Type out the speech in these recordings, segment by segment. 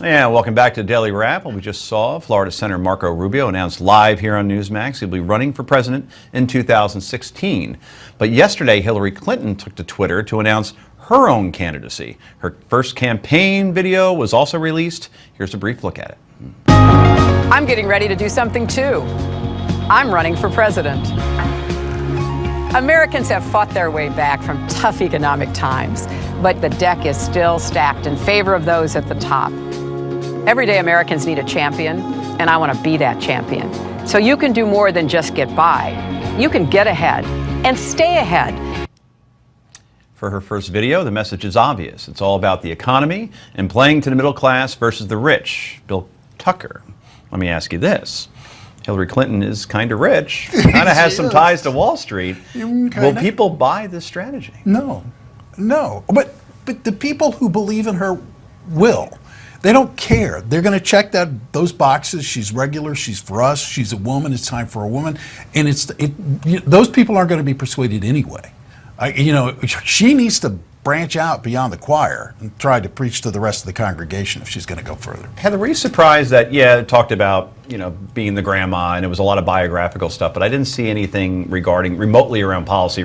Yeah, welcome back to Daily Wrap. We just saw Florida Senator Marco Rubio announced live here on Newsmax he'll be running for president in 2016. But yesterday, Hillary Clinton took to Twitter to announce her own candidacy. Her first campaign video was also released. Here's a brief look at it. I'm getting ready to do something too. I'm running for president. Americans have fought their way back from tough economic times, but the deck is still stacked in favor of those at the top. Everyday Americans need a champion, and I want to be that champion. So you can do more than just get by. You can get ahead and stay ahead. For her first video, the message is obvious. It's all about the economy and playing to the middle class versus the rich. Bill Tucker, let me ask you this. Hillary Clinton is kind of rich, kind of has some ties to Wall Street. Will people buy this strategy? No. But the people who believe in her will. They don't care. They're going to check those boxes. She's regular. She's for us. She's a woman. It's time for a woman. And those people aren't going to be persuaded anyway. She needs to branch out beyond the choir and try to preach to the rest of the congregation if she's going to go further. Heather, were you surprised that, it talked about, being the grandma and it was a lot of biographical stuff, but I didn't see anything regarding remotely around policy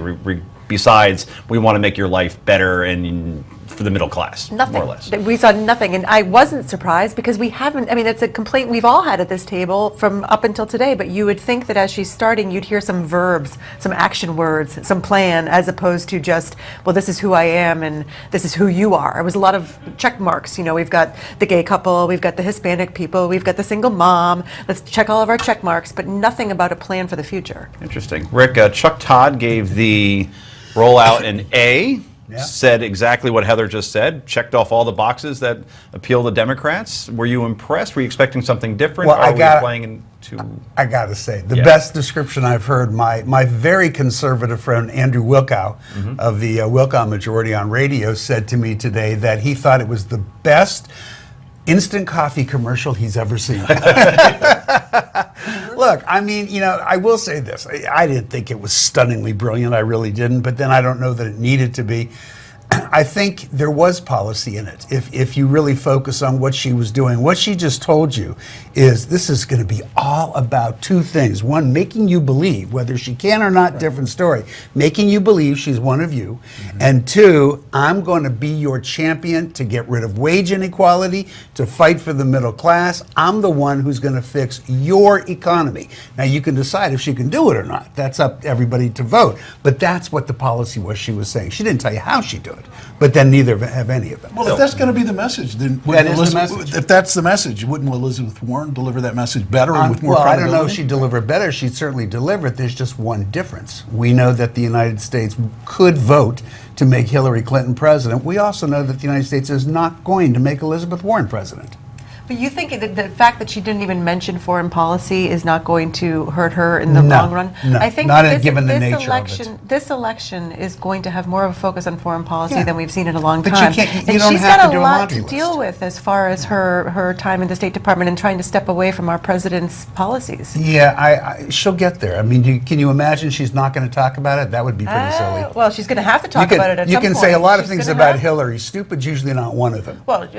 besides we want to make your life better and for the middle class, nothing. More or less. We saw nothing, and I wasn't surprised because we haven't, it's a complaint we've all had at this table from up until today, but you would think that as she's starting, you'd hear some verbs, some action words, some plan, as opposed to just, well, this is who I am and this is who you are. It was a lot of check marks. We've got the gay couple, we've got the Hispanic people, we've got the single mom. Let's check all of our check marks, but nothing about a plan for the future. Interesting. Rick, Chuck Todd gave the rollout an A. Yeah. Said exactly what Heather just said, checked off all the boxes that appeal to Democrats. Were you impressed? Were you expecting something different? Well, I got to say, the best description I've heard, my very conservative friend Andrew Wilkow of the Wilkow Majority on Radio said to me today that he thought it was the best instant coffee commercial he's ever seen. Look, I will say this. I didn't think it was stunningly brilliant. I really didn't. But then I don't know that it needed to be. I think there was policy in it. If you really focus on what she was doing, what she just told you is this is going to be all about two things. One, making you believe, whether she can or not, different story, making you believe she's one of you. And two, I'm going to be your champion to get rid of wage inequality, to fight for the middle class. I'm the one who's going to fix your economy. Now, you can decide if she can do it or not. That's up to everybody to vote. But that's what the policy was she was saying. She didn't tell you how she'd do it. But then neither have any of them. Well, if that's going to be the message, then if that's the message, wouldn't Elizabeth Warren deliver that message better and with more credibility? I don't know if she'd deliver better. She'd certainly deliver it. There's just one difference. We know that the United States could vote to make Hillary Clinton president. We also know that the United States is not going to make Elizabeth Warren president. But you think that the fact that she didn't even mention foreign policy is not going to hurt her in the long run? No, I think not given the nature of it. This election is going to have more of a focus on foreign policy than we've seen in a long but time. You and don't she's have got to do a lot to list. deal with as far as her time in the State Department and trying to step away from our president's policies. Yeah, she'll get there. Can you imagine she's not going to talk about it? That would be pretty silly. Well, she's going to have to talk about it at some point. You can say a lot of things about Hillary. Stupid's usually not one of them. Well,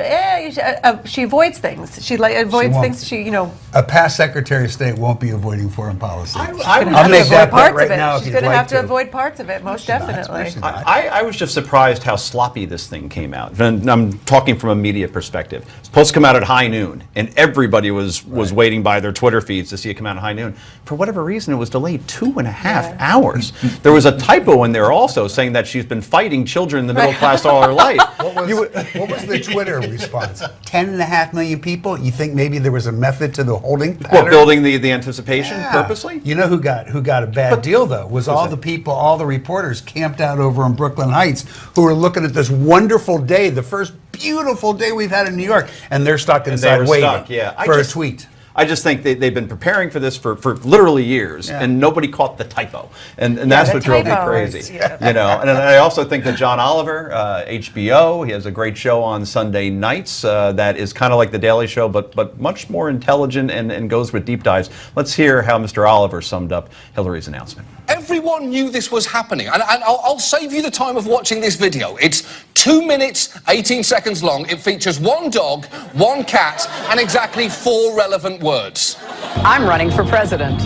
she avoids things. She avoids things. A past Secretary of State won't be avoiding foreign policy. I'll make that point right now. She's going to have to avoid parts of it, most definitely. I was just surprised how sloppy this thing came out. And I'm talking from a media perspective. It's supposed to come out at high noon, and everybody was waiting by their Twitter feeds to see it come out at high noon. For whatever reason, it was delayed 2.5 hours. There was a typo in there also saying that she's been fighting children in the middle class all her life. What was the Twitter response? 10.5 million people? You think maybe there was a method to the holding pattern? Well, building the anticipation purposely? You know who got a bad deal, though, was all the people, all the reporters camped out over in Brooklyn Heights who were looking at this wonderful day, the first beautiful day we've had in New York, and they're stuck inside waiting for a tweet. I just think they've been preparing for this for literally years, and nobody caught the typo, and that's what drove me crazy. And I also think that John Oliver, HBO, he has a great show on Sunday nights that is kind of like the Daily Show, but much more intelligent and goes with deep dives. Let's hear how Mr. Oliver summed up Hillary's announcement. Everyone knew this was happening. And I'll save you the time of watching this video. It's 2 minutes, 18 seconds long. It features one dog, one cat, and exactly 4 relevant words. I'm running for president.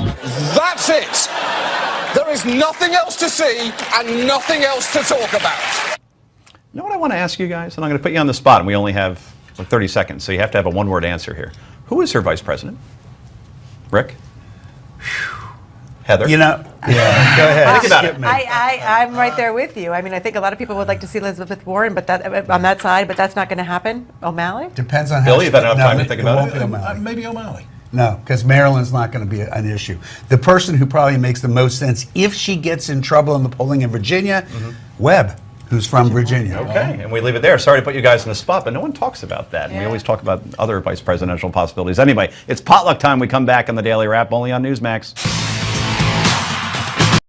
That's it. There is nothing else to see and nothing else to talk about. You know what I want to ask you guys? And I'm going to put you on the spot, and we only have like 30 seconds, so you have to have a one-word answer here. Who is her vice president? Rick? Heather? You know, yeah, go ahead. Think about it. I'm right there with you. I mean, I think a lot of people would like to see Elizabeth Warren, but that on that side, but that's not going to happen. O'Malley? Depends on how. Billy, you've had enough time to think about it? Maybe O'Malley. No, because Maryland's not going to be an issue. The person who probably makes the most sense if she gets in trouble in the polling in Virginia, Webb, who's from Virginia. Okay, and we leave it there. Sorry to put you guys in the spot, but no one talks about that. And we Yeah. always talk about other vice presidential possibilities. Anyway, it's potluck time. We come back on the Daily Wrap, only on Newsmax.